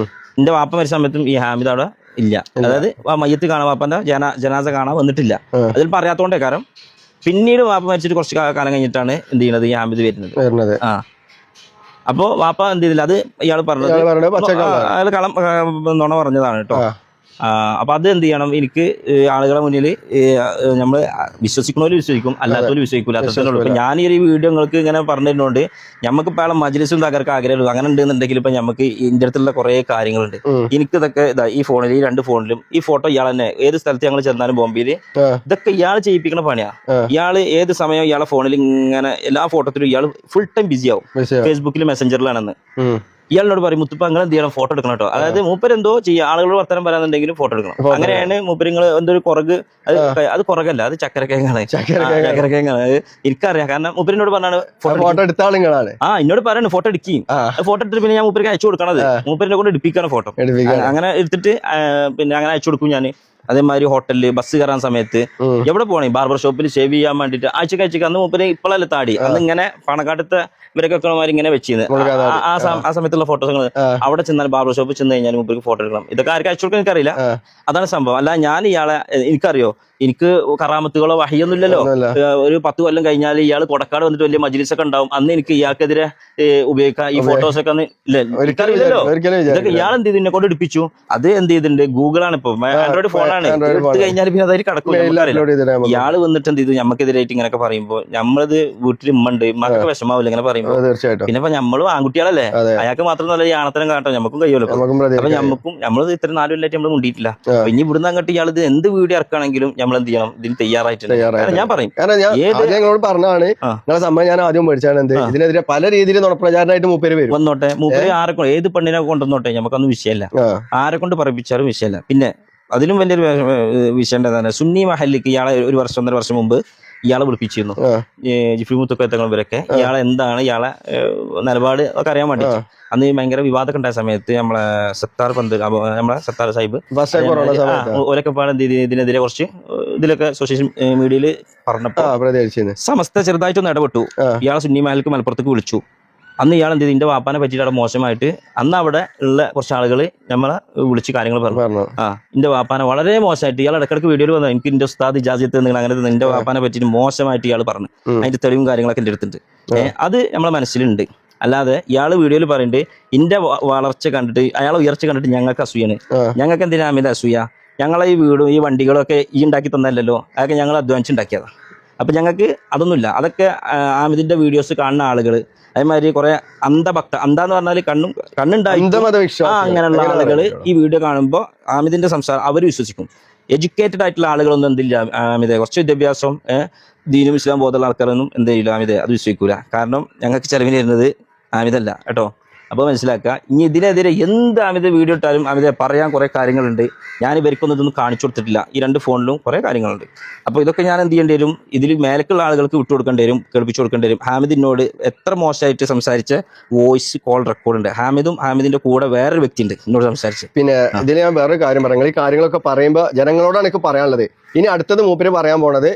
എന്റെ വാപ്പ മരിച്ച സമയത്തും ഈ ഹാമിദ് അവിടെ ഇല്ല. അതായത് മയ്യത്ത് കാണാൻ, വാപ്പന്റെ ജനാസ കാണാൻ വന്നിട്ടില്ല. അതിൽ പറയാത്തോണ്ടേ. കാരണം പിന്നീട് വാപ്പ മരിച്ചിട്ട് കുറച്ച് കാലം കഴിഞ്ഞിട്ടാണ് എന്ത് ചെയ്യുന്നത്, ഈ ഹാമിദ് വരുന്നത്. അപ്പോ വാപ്പ എന്ത് ചെയ്തില്ല, അത് ഇയാൾ പറഞ്ഞത് അയാൾ നുണ പറഞ്ഞതാണ് കേട്ടോ. അപ്പൊ അത് എന്ത് ചെയ്യണം, എനിക്ക് ആളുകളെ മുന്നിൽ നമ്മൾ വിശ്വസിക്കുന്നവര് വിശ്വസിക്കും, അല്ലാത്തവര് വിശ്വസിക്കൂല. അത്രത്തോളം ഞാൻ ഈ ഒരു വീഡിയോ നിങ്ങൾക്ക് ഇങ്ങനെ പറഞ്ഞിരുന്നോണ്ട് നമുക്ക് ഇപ്പൊ ആളെ മജ്ലിസും തകർക്ക് ആഗ്രഹമുള്ളൂ. അങ്ങനെ ഉണ്ടെന്നുണ്ടെങ്കിൽ ഇപ്പൊ നമുക്ക് ഇതിന്റെ അടുത്തുള്ള കുറെ കാര്യങ്ങളുണ്ട്. എനിക്ക് ഇതൊക്കെ ഈ ഫോണിൽ, ഈ 2 ഫോണിലും ഈ ഫോട്ടോ ഇയാൾ തന്നെ ഏത് സ്ഥലത്ത് ഞങ്ങൾ ചെന്നാലും ബോംബെയില് ഇതൊക്കെ ഇയാൾ ചെയ്യിപ്പിക്കുന്ന പണിയാ. ഇയാള് ഏത് സമയം ഇയാളെ ഫോണിൽ ഇങ്ങനെ എല്ലാ ഫോട്ടോത്തിലും ഇയാൾ ഫുൾ ടൈം ബിസി ആവും. ഫേസ്ബുക്കിൽ മെസ്സഞ്ചറിലാണെന്ന് ഇയാളിനോട് പറയും, മുത്തുപ്പ നിങ്ങൾ എന്ത് ചെയ്യണം, ഫോട്ടോ എടുക്കണം കേട്ടോ. അതായത് മൂപ്പര് എന്തോ ചെയ്യുക, ആളുകളോട് വർത്തമാനം പറയാന്നുണ്ടെങ്കിലും ഫോട്ടോ എടുക്കണം. അങ്ങനെയാണ് മൂപ്പരിങ്ങൾ എന്തോ ഒരു കുറക്, അത് കുറകല്ല, അത് ചക്കരക്കേങ്ങാണ്. അത് എനിക്കറിയാം. കാരണം മൂപ്പരിനോട് പറഞ്ഞാണ് ഫോട്ടോ എടുത്ത ആളുകളാണ്. എന്നോട് പറയാണ് ഫോട്ടോ എടുക്കുകയും ഫോട്ടോ എടുത്തിട്ട് പിന്നെ ഞാൻ മൂപ്പർക്ക് അയച്ചു കൊടുക്കണത്. മൂപ്പരിനെ കൊണ്ട് എടുപ്പിക്കാണ് ഫോട്ടോ. അങ്ങനെ എടുത്തിട്ട് പിന്നെ അങ്ങനെ അയച്ചു കൊടുക്കും ഞാൻ. അതേമാതിരി ഹോട്ടലില് ബസ് കയറാൻ സമയത്ത് എവിടെ പോകണേ, ബാർബർ ഷോപ്പിൽ ഷേവ് ചെയ്യാൻ വേണ്ടിട്ട് ആഴ്ചക്ക് അന്ന് മൂപ്പര് ഇപ്പോഴല്ലേ താടി, അന്ന് ഇങ്ങനെ പണക്കാട്ടത്തെ ഇവരൊക്കെ ഇങ്ങനെ വെച്ചിരുന്നത്. ആ സമയത്തുള്ള ഫോട്ടോസ് അവിടെ ചെന്നാൽ ബാർബർ ഷോപ്പിൽ ചെന്ന് കഴിഞ്ഞാൽ മൂപ്പർക്ക് ഫോട്ടോ എടുക്കണം. ഇതൊക്കെ ആർക്ക് അയച്ചു കൊടുക്കാൻ എനിക്കറിയില്ല. അതാണ് സംഭവം. അല്ല ഞാൻ ഇയാളെ എനിക്കറിയോ, എനിക്ക് കറാമത്തുകളോ വഹിയൊന്നും ഇല്ലല്ലോ. ഒരു 10 കൊല്ലം കഴിഞ്ഞാൽ ഇയാൾ കൊടക്കാട് വന്നിട്ട് വലിയ മജ്ലിസൊക്കെ ഉണ്ടാവും. അന്ന് എനിക്ക് ഇയാൾക്കെതിരെ ഉപയോഗിക്കാം ഈ ഫോട്ടോസ് ഒക്കെ ഇല്ലല്ലോ. ഇതൊക്കെ ഇയാൾ എന്ത് ചെയ്തു, എന്നെ കൊണ്ട് എടുപ്പിച്ചു. അത് എന്ത് ചെയ്തിട്ടുണ്ട്, ഗൂഗിളാണ് ഇപ്പൊ, ആൻഡ്രോയിഡ് ഫോണാണ്. എടുത്തു കഴിഞ്ഞാൽ പിന്നെ അതായത് കിടക്കും. ഇയാള് വന്നിട്ട് എന്ത് ചെയ്തു, നമുക്കെതിരായിട്ട് ഇങ്ങനെയൊക്കെ പറയുമ്പോ നമ്മളത് വീട്ടിൽ ഉമ്മണ്ട്, ഉമ്മക്കൊക്കെ വിഷമാവില്ല ഇങ്ങനെ പറയുമ്പോ. പിന്നെ ഇപ്പൊ നമ്മളും ആൺകുട്ടികളല്ലേ, അയാൾക്ക് മാത്രമല്ല ഈ ആണത്തരം കാട്ടോ, നമുക്കും കഴിയുമല്ലോ. അപ്പൊ നമ്മളത് ഇത്ര 4 കൊല്ലമായിട്ട് നമ്മൾ മുണ്ടിയിട്ടില്ല. ഇനി ഇവിടുന്ന് അങ്ങോട്ട് ഇയാൾ ഇത് എന്ത് വീഡിയോ ഇറക്കുകയാണെങ്കിലും നമ്മൾ എന്ത് ചെയ്യണം, ഇതിന് തയ്യാറായിട്ടുണ്ട്. ഞാൻ പറയും, ഞങ്ങളോട് പറഞ്ഞാണ് നിങ്ങളെ സംഭവം ഞാൻ ആദ്യം മേടിച്ചാണ്. ഇതിനെതിരെ പല രീതിയിൽ നുണപ്രചാരണമായിട്ട് മൂപ്പര് വരും. വന്നോട്ടെ, മൂപ്പര് ആരെ ഏത് പെണ്ണിനെ കൊണ്ടുവന്നോട്ടെ, നമുക്കൊന്നും വിഷയമല്ല. ആരെ കൊണ്ട് പറയിപ്പിച്ചാലും വിഷയമല്ല. പിന്നെ അതിലും വലിയൊരു വിഷയം എന്താണ്, സുന്നി മഹല്ലിക്ക് ഇയാളെ 1-1.5 വർഷം മുമ്പ് ഇയാളെ വിളിപ്പിച്ചിരുന്നു. ജിഫ്രി മുത്തുക്കത്തങ്ങൾ ഇവരൊക്കെ ഇയാളെ എന്താണ് ഇയാളെ നിലപാട് ഒക്കെ അറിയാൻ വേണ്ടി. അന്ന് ഭയങ്കര വിവാദമൊക്കെ ഉണ്ടായ സമയത്ത് നമ്മളെ സത്താർ പന്ത് നമ്മളെ സത്താർ സാഹിബ് ഓരൊക്കെ പാടെ ഇതിനെതിരെ കുറച്ച് ഇതിലൊക്കെ സോഷ്യൽ മീഡിയയിൽ പറഞ്ഞപ്പോ സമസ്ത ചെറുതായിട്ടൊന്ന് ഇടപെട്ടു. ഇയാളെ സുന്നി മഹലിക്ക് മലപ്പുറത്തേക്ക് വിളിച്ചു. അന്ന് ഇയാൾ എന്ത് ചെയ്തു, എന്റെ വാപ്പാനെ പറ്റിയിട്ട് അവിടെ മോശമായിട്ട് അന്ന് അവിടെ ഉള്ള കുറച്ച് ആളുകൾ നമ്മളെ വിളിച്ച് കാര്യങ്ങൾ പറഞ്ഞു. എന്റെ വാപ്പാനെ വളരെ മോശമായിട്ട് ഇയാൾ ഇടക്കിടക്ക് വീഡിയോയിൽ വന്നു, എനിക്ക് എന്റെ ഉസ്താദ് ഇജാസിയത്ത് നിങ്ങൾ അങ്ങനെ എന്റെ വാപ്പാനെ പറ്റിയിട്ട് മോശമായിട്ട് ഇയാൾ പറഞ്ഞു. അതിന്റെ തെളിവും കാര്യങ്ങളൊക്കെ എന്റെ അടുത്തുണ്ട്. അത് നമ്മളെ മനസ്സിലുണ്ട്. അല്ലാതെ ഇയാൾ വീഡിയോയിൽ പറയുന്നുണ്ട് ഇന്റെ വളർച്ച കണ്ടിട്ട് അയാളെ ഉയർച്ച കണ്ടിട്ട് ഞങ്ങൾക്ക് അസൂയാണ്. ഞങ്ങൾക്ക് എന്തിനാ അമിത അസൂയ? ഞങ്ങളെ ഈ വീടും ഈ വണ്ടികളൊക്കെ ഈ ഉണ്ടാക്കി തന്നല്ലോ, അതൊക്കെ ഞങ്ങൾ അധ്വാനിച്ചുണ്ടാക്കിയതാണ്. അപ്പൊ ഞങ്ങൾക്ക് അതൊന്നുമില്ല. അതൊക്കെ ആമിദിന്റെ വീഡിയോസ് കാണുന്ന ആളുകൾ, അതേമാതിരി കുറെ അന്താന്ന് പറഞ്ഞാൽ കണ്ണുണ്ടായി അങ്ങനെയുള്ള ആളുകൾ ഈ വീഡിയോ കാണുമ്പോൾ ആമിദിന്റെ സംസാരം അവർ വിശ്വസിക്കും. എഡ്യൂക്കേറ്റഡ് ആയിട്ടുള്ള ആളുകളൊന്നും എന്തില്ല ആമിതെ, കുറച്ച് വിദ്യാഭ്യാസം ദീനും ഇസ്ലാം ബോധമുള്ള ആൾക്കാരൊന്നും എന്തെയില്ല ആമിതെ അത് വിശ്വസിക്കൂല. കാരണം ഞങ്ങൾക്ക് ചെലവിന് വരുന്നത് ആമിതല്ല കേട്ടോ. അപ്പോൾ മനസ്സിലാക്കുക, ഇനി ഇതിനെതിരെ എന്ത് അമിത വീഡിയോ ഇട്ടാലും അമിത പറയാൻ കുറേ കാര്യങ്ങളുണ്ട്. ഞാൻ ഇവർക്കൊന്നും ഇതൊന്നും കാണിച്ചു കൊടുത്തിട്ടില്ല. ഈ 2 ഫോണിലും കുറേ കാര്യങ്ങളുണ്ട്. അപ്പോൾ ഇതൊക്കെ ഞാൻ എന്ത് ചെയ്യേണ്ടി വരും, ഇതിൽ മേലക്കുള്ള ആളുകൾക്ക് വിട്ടുകൊടുക്കേണ്ടി വരും, കേൾപ്പിച്ചു കൊടുക്കേണ്ടി വരും. ഹാമിദിനോട് എത്ര മോശമായിട്ട് സംസാരിച്ച വോയിസ് കോൾ റെക്കോർഡുണ്ട്. ഹാമിദിന്റെ കൂടെ വേറൊരു വ്യക്തി ഉണ്ട് എന്നോട് സംസാരിച്ച്. പിന്നെ ഇതിൽ ഞാൻ വേറൊരു കാര്യം പറയാം. ഈ കാര്യങ്ങളൊക്കെ പറയുമ്പോൾ ജനങ്ങളോടാണ് എനിക്ക് പറയാനുള്ളത്. ഇനി അടുത്തത് മൂപ്പര് പറയാൻ പോണത്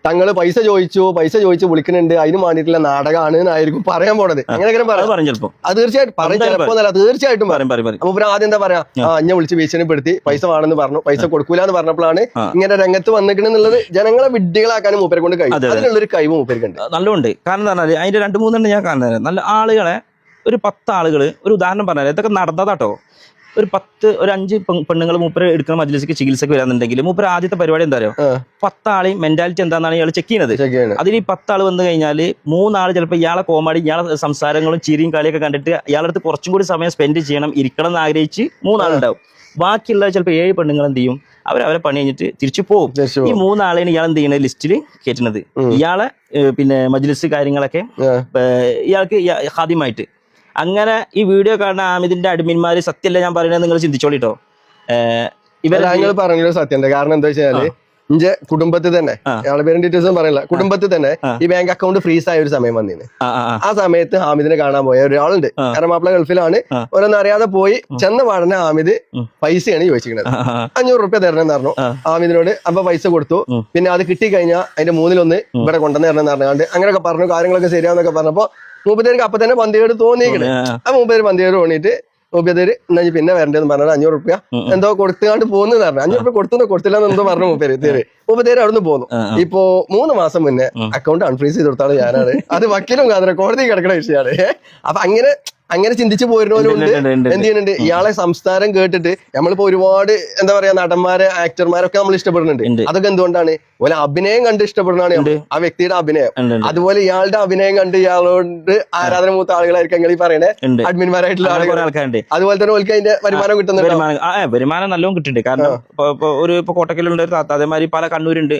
തങ്ങള് പൈസ ചോദിച്ചു വിളിക്കുന്നുണ്ട്, അതിന് വേണ്ടിയിട്ടുള്ള നാടകമാണ് എന്നായിരിക്കും പറയാൻ പോണത്. അങ്ങനെ പറയാം ചിലപ്പോൾ. അത് തീർച്ചയായിട്ടും പറയും. അപ്പൊ ആദ്യം എന്താ പറയാ, അഞ്ഞ വിളിച്ച് ഭീഷണിപ്പെടുത്തി പൈസ വേണമെന്ന് പറഞ്ഞു, പൈസ കൊടുക്കൂല എന്ന് പറഞ്ഞപ്പോഴാണ് ഇങ്ങനെ രംഗത്ത് വന്നിക്കണെന്നുള്ളത് ജനങ്ങളെ വിഡ്ഢികളാക്കാനും മൂപ്പരെ കൊണ്ട് കഴിയും. അതിനുള്ളൊരു കഴിവ് മൂപ്പരുണ്ട്, നല്ലോണ്ട്. കാരണം എന്താ പറഞ്ഞാൽ അതിന്റെ 2-3 ഞാൻ കാണുന്നത് നല്ല ആളുകളെ, ഒരു 10 ആളുകൾ, ഒരു ഉദാഹരണം പറഞ്ഞാൽ ഇതൊക്കെ നടന്നതാട്ടോ. ഒരു 5 പെണ്ണുങ്ങൾ മൂപ്പര് എടുക്കുന്ന മജ്ലിസിക്ക് ചികിത്സക്ക് വരാന്നുണ്ടെങ്കിൽ മൂപ്പര് ആദ്യത്തെ പരിപാടി എന്താ അറിയോ, 10 ആളെയും മെന്റാലിറ്റി എന്താണെന്നാണ് ഇയാൾ ചെക്ക് ചെയ്യുന്നത്. അതിൽ ഈ 10 ആൾ വന്നു കഴിഞ്ഞാൽ 3 ആൾ ചിലപ്പോൾ ഇയാളെ കോമഡി, ഇയാളെ സംസാരങ്ങളും ചിരിയും കളിയൊക്കെ കണ്ടിട്ട് ഇയാളടുത്ത് കുറച്ചും കൂടി സമയം സ്പെൻഡ് ചെയ്യണം, ഇരിക്കണം എന്ന് ആഗ്രഹിച്ച് 3 ആളുണ്ടാവും. ബാക്കിയുള്ള ചിലപ്പോൾ 7 പെണ്ണുങ്ങൾ എന്ത് ചെയ്യും, അവരെ പണി കഴിഞ്ഞിട്ട് തിരിച്ചു പോകും. ഈ 3 ആളെയാണ് ഇയാൾ എന്ത് ചെയ്യുന്നത് ലിസ്റ്റിൽ കയറ്റുന്നത്. ഇയാളെ പിന്നെ മജ്ലിസ് കാര്യങ്ങളൊക്കെ ഇയാൾക്ക് ഹാദ്യമായിട്ട്. അങ്ങനെ ഈ വീഡിയോ കാണുന്ന ആമിദിന്റെ അഡ്മിന്മാര് സത്യമല്ല ഞാൻ പറയുന്നത് നിങ്ങൾ ചിന്തിച്ചോളിട്ടോ. ഇവർ പറഞ്ഞത് സത്യമുണ്ട്. കാരണം എന്താ വെച്ചാല് എന്റെ കുടുംബത്തിൽ തന്നെ, ഇയാളെ പേരും ഡീറ്റെയിൽസും പറയില്ല, കുടുംബത്തിൽ തന്നെ ഈ ബാങ്ക് അക്കൗണ്ട് ഫ്രീസ് ആയ ഒരു സമയം വന്നിരുന്നു. ആ സമയത്ത് ഹാമിദിനെ കാണാൻ പോയ ഒരാളുണ്ട്. കാരണം മാപ്പിള ഗൾഫിലാണ്. ഓരോന്നും അറിയാതെ പോയി ചെന്ന പാടനെ ഹാമിദ് പൈസയാണ് ചോദിച്ചിരിക്കുന്നത്. 500 റുപ്യ തരണമെന്ന് പറഞ്ഞു ഹാമിദിനോട്. അപ്പൊ പൈസ കൊടുത്തു. പിന്നെ അത് കിട്ടിക്കഴിഞ്ഞാൽ അതിന്റെ 1/3 ഇവിടെ കൊണ്ടുവന്ന് തരണമെന്ന് പറഞ്ഞാണ്ട് അങ്ങനെയൊക്കെ പറഞ്ഞു. കാര്യങ്ങളൊക്കെ ശരിയാന്നൊക്കെ പറഞ്ഞപ്പോ മൂപ്പത്തേർക്ക് അപ്പൊ തന്നെ പന്തികേട് തോന്നിയിരിക്കണേ. ആ മൂപ്പേര് പന്തികേട് തോന്നിയിട്ട് മൂപ്പേര് എന്നാ പിന്നെ വരേണ്ടതെന്ന് പറഞ്ഞാൽ 500 റുപ്യ എന്തോ കൊടുത്തുകൊണ്ട് പോകുന്നത് പറഞ്ഞു. 500 റുപ്യ കൊടുത്തില്ല എന്തോ പറഞ്ഞു മൂപ്പേര് അവിടുന്ന് പോന്നു. ഇപ്പോ 3 മാസം മുന്നേ അക്കൗണ്ട് അൺഫ്രീസ് ചെയ്ത് കൊടുത്താണ് ഞാനാണ്. അത് വക്കീലും കാതര കോടതി കിടക്കുന്ന വിഷയമാണ്. അപ്പൊ അങ്ങനെ ചിന്തിച്ചു പോരുന്നവരുണ്ട്. എന്ത് ചെയ്യുന്നുണ്ട്, ഇയാളെ സംസാരം കേട്ടിട്ട് നമ്മളിപ്പോ ഒരുപാട് എന്താ പറയാ നടന്മാരെ ആക്ടർമാരൊക്കെ നമ്മൾ ഇഷ്ടപ്പെടുന്നുണ്ട്. അതൊക്കെ എന്തുകൊണ്ടാണ്, ഓലെ അഭിനയം കണ്ട് ഇഷ്ടപ്പെടുന്നതാണ് ആ വ്യക്തിയുടെ അഭിനയം. അതുപോലെ ഇയാളുടെ അഭിനയം കണ്ട് ഇയാളോട് ആരാധന മൂത്ത ആളുകളായിരിക്കും നിങ്ങൾ ഈ പറയണേ അഡ്മിന്മാരായിട്ടുള്ള ആളുകളുണ്ട്. അതുപോലെ തന്നെ ഓൽക്ക് അതിന്റെ വരുമാനം കിട്ടുന്നുണ്ട്. വരുമാനം നല്ലോണം കിട്ടുന്നുണ്ട്. കാരണം ഇപ്പൊ കോട്ടക്കലുണ്ട് ഒരു താത്ത, അതേമാതിരി പല കണ്ണൂരുണ്ട്,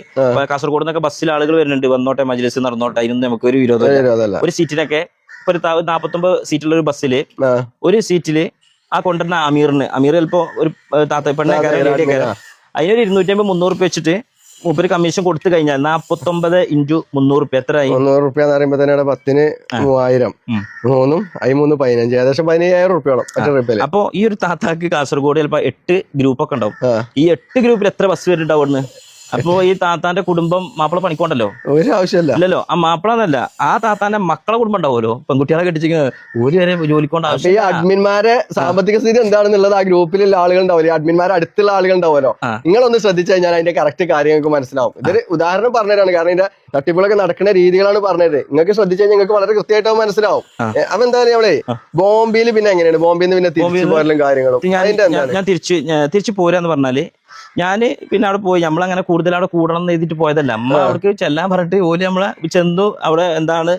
കാസർഗോഡ് നിന്നൊക്കെ ബസ്സിൽ ആളുകൾ വരുന്നുണ്ട്. വന്നോട്ടെ മജ്ലിസ് നടന്നോട്ടെ, അതിനൊന്നും നമുക്ക് ഒരു വിരോധമില്ല. ഒരു സീറ്റിനൊക്കെ ഒരു 49 സീറ്റുള്ള ഒരു ബസ്സില് ഒരു സീറ്റില് ആ കൊണ്ടുവന്ന അമീർ ചിലപ്പോ ഒരു താത്ത പെണ്ണേക്കാരൻ അതിനൊരു 250-300 റുപ്യ വെച്ചിട്ട് മൂപ്പര് കമ്മീഷൻ കൊടുത്തു കഴിഞ്ഞാൽ 49 × 300 റുപ്യ എത്രയായി? 300 റുപ്യ എന്ന് പറയുമ്പോ തന്നെ 10-ന് 3000, 3 15 ഏകദേശം 15,000 റുപ്യോളം. അപ്പൊ ഈ ഒരു താത്താക്ക് കാസർഗോഡ് ചിലപ്പോ 8 ഗ്രൂപ്പൊക്കെ ഉണ്ടാവും. ഈ 8 ഗ്രൂപ്പിൽ എത്ര ബസ് വരുന്നുണ്ടാവും അവിടുന്ന്? അപ്പൊ ഈ താത്താന്റെ കുടുംബം മാപ്പിള പണിക്കൊണ്ടല്ലോ, ഒരു ആവശ്യമില്ല ഇല്ലല്ലോ. ആ മാപ്പിള എന്നല്ല, ആ താത്താന്റെ മക്കളെ കുടുംബം ഉണ്ടാവുമല്ലോ, പെൺകുട്ടികളെ കെട്ടിച്ചിരിക്കുന്നത് ഒരു വരെ ജോലിക്കൊണ്ട്. ഈ അഡ്മിന്മാരെ സാമ്പത്തിക സ്ഥിതി എന്താണെന്നുള്ളത് ആ ഗ്രൂപ്പിലുള്ള ആളുകൾ ഉണ്ടാവില്ല, അഡ്മിന്മാരെ അടുത്തുള്ള ആളുകൾ ഉണ്ടാവുമല്ലോ. നിങ്ങളൊന്ന് ശ്രദ്ധിച്ചു കഴിഞ്ഞാൽ അതിന്റെ കറക്റ്റ് കാര്യങ്ങൾക്ക് മനസ്സിലാവും. ഇതൊരു ഉദാഹരണം പറഞ്ഞതാണ്. കാരണം ഇതിന്റെ തട്ടിപ്പുകളൊക്കെ നടക്കുന്ന രീതികളാണ് പറഞ്ഞത്. നിങ്ങൾക്ക് ശ്രദ്ധിച്ചു കഴിഞ്ഞാൽ നിങ്ങൾക്ക് വളരെ കൃത്യമായിട്ട് മനസ്സിലാവും. അപ്പൊ എന്തായാലും നമ്മളെ ബോംബെയിൽ പിന്നെ എങ്ങനെയാണ്, ബോംബെന്ന് പിന്നെ തിരിച്ചു പോരലും കാര്യങ്ങളും ഞാൻ തിരിച്ചു പോരാന്ന് പറഞ്ഞാല് ഞാന് പിന്നെ അവിടെ പോയി, നമ്മളങ്ങനെ കൂടുതൽ അവിടെ കൂടണം എന്ന് എഴുതിട്ട് പോയതല്ല. അമ്മ അവിടേക്ക് ചെല്ലാൻ പറഞ്ഞിട്ട് ഓല് നമ്മളെ ചെന്നു അവിടെ എന്താണ്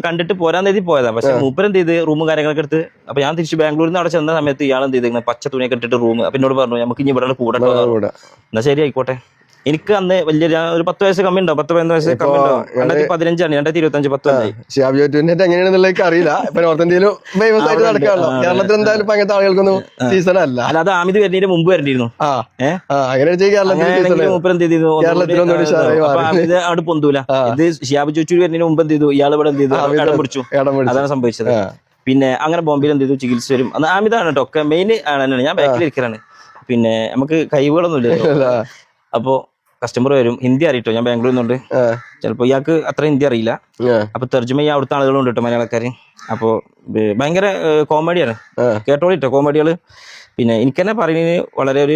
കണ്ടിട്ട് പോരാന്ന് എഴുതി പോയതാ. പക്ഷെ മൂപ്പര് എന്ത് ചെയ്ത് റൂമും കാര്യങ്ങളൊക്കെ എടുത്ത്, അപ്പൊ ഞാൻ തിരിച്ച് ബാംഗ്ലൂരിൽ നിന്ന് അവിടെ ചെന്ന സമയത്ത് ഇയാൾ എന്ത് ചെയ്തിങ്ങനെ പച്ച തുണിയൊക്കെ ഇട്ടിട്ട് റൂം. അപ്പൊ എന്നോട് പറഞ്ഞു നമുക്ക് ഇനി ഇവിടെ കൂടട്ടോ. എന്നാ ശരി ആയിക്കോട്ടെ, എനിക്ക് അന്ന് വലിയ ഒരു 10 വയസ്സ് കമ്മി ഉണ്ടോ, 10-15 വയസ്സ് കമ്മി ഉണ്ടോ? 2015 2025 10 വയസ്സായി. ഷിഹാബ് ജോറ്റുവിന്റെ എങ്ങനെയാണെന്നുള്ള എനിക്ക് അറിയില്ല. ഇപ്പൊ നോർത്ത് ഇന്ത്യയിലും ഫേമസ് ആയിട്ട് നടക്കാണല്ലോ. കേരളത്തിൽ എന്തായാലും ഇപ്പൊ അങ്ങനത്തെ ആളുകൾക്കൊന്നും സീസൺ അല്ല. അല്ല, അത് ആമിത് വരുന്നതിന് മുമ്പ് വരണ്ടിരുന്നു. അങ്ങനെ ഇത് അവിടെ പൊന്തൂല. ഇത് ഷിഹാബ് ചോച്ചു വരുന്നതിന് മുമ്പ് എന്ത് ചെയ്തു, ഇയാൾ ഇവിടെ എന്ത് ചെയ്തു, ഇടം പിടിച്ചു. അതാണ് സംഭവിച്ചത്. പിന്നെ അങ്ങനെ ബോംബെയിൽ എന്ത് ചെയ്തു, ചികിത്സ വരും. അന്ന് ആമിതാണ് കേട്ടോ ഒക്കെ മെയിൻ ആണ്. ഞാൻ ബാക്കിലിരിക്കലാണ്. പിന്നെ നമുക്ക് കഴിവുകളൊന്നും ഇല്ലല്ലോ. അപ്പോ കസ്റ്റമർ വരും, ഹിന്ദി അറിയിട്ടോ, ഞാൻ ബാംഗ്ലൂരിൽ നിന്നുണ്ട്. ചിലപ്പോ ഇയാൾക്ക് അത്ര ഹിന്ദി അറിയില്ല. അപ്പൊ തർജ്ജമ ചെയ്യാൻ അവിടുത്തെ ആളുകളുണ്ട് കേട്ടോ, മലയാളക്കാര്. അപ്പൊ ഭയങ്കര കോമഡിയാണ്, കേട്ടോളിട്ടോ കോമഡികള്. പിന്നെ എനിക്ക് തന്നെ പറയുന്നതിന് വളരെ ഒരു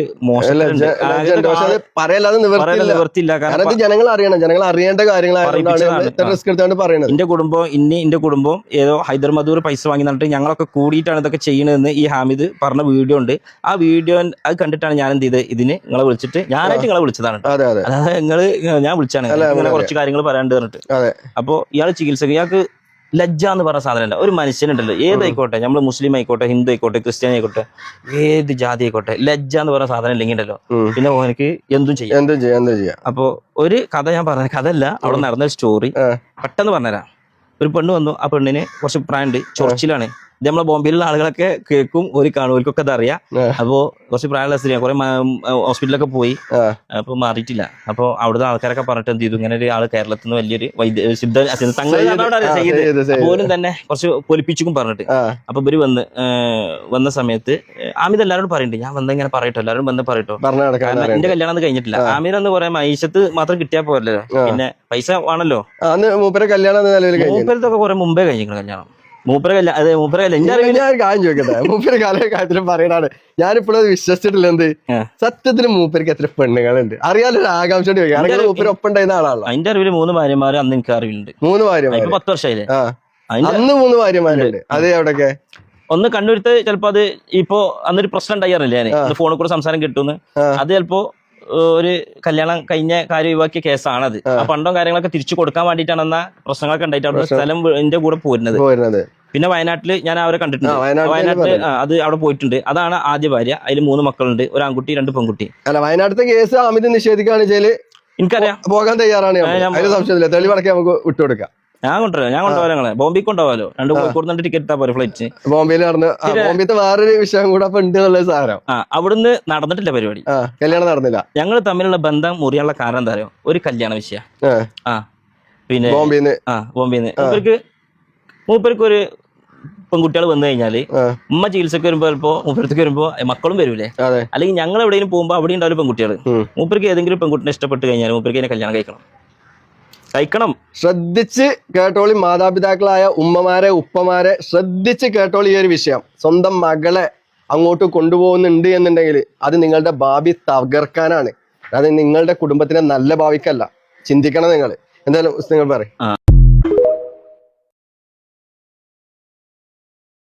നിവർത്തിയില്ല. കാരണം ജനങ്ങൾ അറിയണം, ജനങ്ങൾ അറിയേണ്ട കാര്യങ്ങളാണ്. എന്റെ കുടുംബം ഏതോ ഹൈദർമദൂർ പൈസ വാങ്ങി തന്നിട്ട് ഞങ്ങളൊക്കെ കൂടിയിട്ടാണ് ഇതൊക്കെ ചെയ്യണതെന്ന് ഈ ഹാമിദ് പറഞ്ഞ വീഡിയോ ഉണ്ട്. ആ വീഡിയോ അത് കണ്ടിട്ടാണ് ഞാൻ എന്ത് ചെയ്ത് ഇതിന് നിങ്ങളെ വിളിച്ചിട്ട് ഞാനായിട്ട് നിങ്ങളെ വിളിച്ചതാണ്. അതായത് ഞാൻ വിളിച്ചാണ് ഇങ്ങനെ കുറച്ച് കാര്യങ്ങൾ പറയാണ്ട് പറഞ്ഞിട്ട്. അപ്പൊ ഇയാൾ ചികിത്സക്ക് ഇയാൾക്ക് ലജ്ജ എന്ന് പറഞ്ഞ സാധനമല്ല. ഒരു മനുഷ്യനുണ്ടല്ലോ, ഏതായിക്കോട്ടെ, നമ്മൾ മുസ്ലിം ആയിക്കോട്ടെ, ഹിന്ദു ആയിക്കോട്ടെ, ക്രിസ്ത്യാനി ആയിക്കോട്ടെ, ഏത് ജാതി ആയിക്കോട്ടെ, ലജ്ജ എന്ന് പറഞ്ഞ സാധനം ഇല്ലെങ്കിൽ ഉണ്ടല്ലോ പിന്നെ എനിക്ക് എന്തും ചെയ്യാം. അപ്പൊ ഒരു കഥ ഞാൻ പറഞ്ഞ കഥയല്ല, അവിടെ നടന്ന സ്റ്റോറി പെട്ടെന്ന് പറഞ്ഞുതരാം. ഒരു പെണ്ണ് വന്നു. ആ പെണ്ണിന് കുറച്ച് പ്രായമുണ്ട്, ചൊറിച്ചിലാണ്. ഇത് നമ്മളെ ബോംബെയിലുള്ള ആളുകളൊക്കെ കേൾക്കും, ഒരു കാണും, ഓർക്കൊക്കെ അതറിയാം. അപ്പോ കുറച്ച് പ്രായമുള്ള സ്ത്രീ കുറെ ഹോസ്പിറ്റലൊക്കെ പോയി, അപ്പൊ മാറിയിട്ടില്ല. അപ്പൊ അവിടുത്തെ ആൾക്കാരൊക്കെ പറഞ്ഞിട്ട് എന്ത് ചെയ്തു, ഇങ്ങനെ ഒരു ആള് കേരളത്തിൽ നിന്ന് വലിയൊരു പോലും തന്നെ കുറച്ച് പൊലിപ്പിച്ചും പറഞ്ഞിട്ട്. അപ്പൊ ഇവര് വന്ന സമയത്ത് ആമിത് എല്ലാവരോടും പറയുന്നുണ്ട്, ഞാൻ വന്ന ഇങ്ങനെ പറയട്ടോ, എല്ലാവരും വന്ന് പറയട്ടോ. എന്റെ കല്യാണം ഒന്നും കഴിഞ്ഞിട്ടില്ല. ആമിർ എന്ന് പറയാൻ മൈശത്ത് മാത്രം കിട്ടിയാൽ പോരല്ലോ, പിന്നെ പൈസ വേണല്ലോ. മൂപ്പരത്തൊക്കെ കുറെ മുമ്പേ കഴിഞ്ഞിരിക്കണം കല്യാണം. കാര്യത്തിലും പറയണാണ്. ഞാനിപ്പോഴത് വിശ്വസിച്ചിട്ടില്ല. എന്ത് സത്യത്തിന് മൂപ്പർക്ക് എത്ര പെണ്ണുങ്ങളുണ്ട് അറിയാലോ, ആകാംക്ഷ മൂപ്പര് ഒപ്പം ഉണ്ടായിരുന്ന ആളാണല്ലോ. അതിന്റെ അറിവില് 3 ഭാര്യമാര് അന്ന് എനിക്ക് അറിവിലുണ്ട്. 3 ഭാര്യമാര് 10 വർഷമായില്ലേ? അന്ന് 3 ഭാര്യമാരുണ്ട്. അത് എവിടെയൊക്കെ? ഒന്ന് കണ്ണൂരത്ത് ചിലപ്പോ അത് ഇപ്പൊ അന്നൊരു പ്രശ്നം ഉണ്ടായിരുന്നില്ല, ഞാൻ ഫോണിൽ കൂടെ സംസാരം കിട്ടുന്നു. അത് ചിലപ്പോ ഒരു കല്യാണം കഴിഞ്ഞ കാര്യം ഒഴിവാക്കിയ കേസാണത്. ആ പണ്ടം കാര്യങ്ങളൊക്കെ തിരിച്ചു കൊടുക്കാൻ വേണ്ടിയിട്ടാണെന്ന പ്രശ്നങ്ങളൊക്കെ ഉണ്ടായിട്ട് അവിടെ സ്ഥലം എന്റെ കൂടെ പോരുന്നത്. പിന്നെ വയനാട്ടില് ഞാൻ അവരെ കണ്ടിട്ടുണ്ട്. വയനാട്ടില് അത് അവിടെ പോയിട്ടുണ്ട്. അതാണ് ആദ്യ ഭാര്യ. അതിൽ 3 മക്കളുണ്ട്, ഒരു ആൺകുട്ടി 2 പെൺകുട്ടി. അല്ല, വയനാട്ടിലെ കേസ് അമിത് നിഷേധിക്കുകയാണ് വെച്ചാല് എനിക്കറിയാം, പോകാൻ തയ്യാറാണ്. സംശയമില്ല, തെളിവടക്കെ നമുക്ക് വിട്ടുകൊടുക്കാം. ഞാൻ കൊണ്ടുപോകാം നിങ്ങളെ ബോംബെക്ക് കൊണ്ടുപോകാലോ. 2 കോഴിക്കോട് ടിക്കറ്റ് എടുത്താ പോലെ ഫ്ലൈറ്റ്. ബോംബെയിൽ നടന്ന് ബോംബെത്തെ വേറൊരു വിഷയം കൂടെ ഉണ്ട് എന്നുള്ള സാധനം. അവിടുന്ന് നടന്നിട്ടില്ല പരിപാടി, കല്യാണം നടന്നില്ല. ഞങ്ങൾ തമ്മിലുള്ള ബന്ധം മുറിയാനുള്ള കാരണം എന്താ അറിയോ? ഒരു കല്യാണ വിഷയ. പിന്നെ ബോംബെന്ന് മൂപ്പർക്ക് ഒരു പെൺകുട്ടികൾ വന്നു കഴിഞ്ഞാല് ഉമ്മ ചികിത്സക്ക് വരുമ്പോ ചിലപ്പോ മൂപ്പരത്തേക്ക് വരുമ്പോ മക്കളും വരൂലേ, അല്ലെങ്കിൽ ഞങ്ങൾ എവിടെയെങ്കിലും പോകുമ്പോ അവിടെ ഉണ്ടാവില്ല പെൺകുട്ടികൾ. മൂപ്പർക്ക് ഏതെങ്കിലും പെൺകുട്ടിനെ ഇഷ്ടപ്പെട്ട് കഴിഞ്ഞാൽ മൂപ്പർക്ക് അതിനെ കല്യാണം കഴിക്കണം. ശ്രദ്ധിച്ച് കേട്ടോളി, മാതാപിതാക്കളായ ഉമ്മമാരെ ഉപ്പമാരെ ശ്രദ്ധിച്ച് കേട്ടോളി ഈ ഒരു വിഷയം. സ്വന്തം മകളെ അങ്ങോട്ട് കൊണ്ടുപോകുന്നുണ്ട് എന്നുണ്ടെങ്കിൽ അത് നിങ്ങളുടെ ഭാവി തകർക്കാനാണ്, അത് നിങ്ങളുടെ കുടുംബത്തിന്റെ നല്ല ഭാവിക്കല്ല. ചിന്തിക്കണം നിങ്ങൾ. എന്തായാലും നിങ്ങൾ പറയും.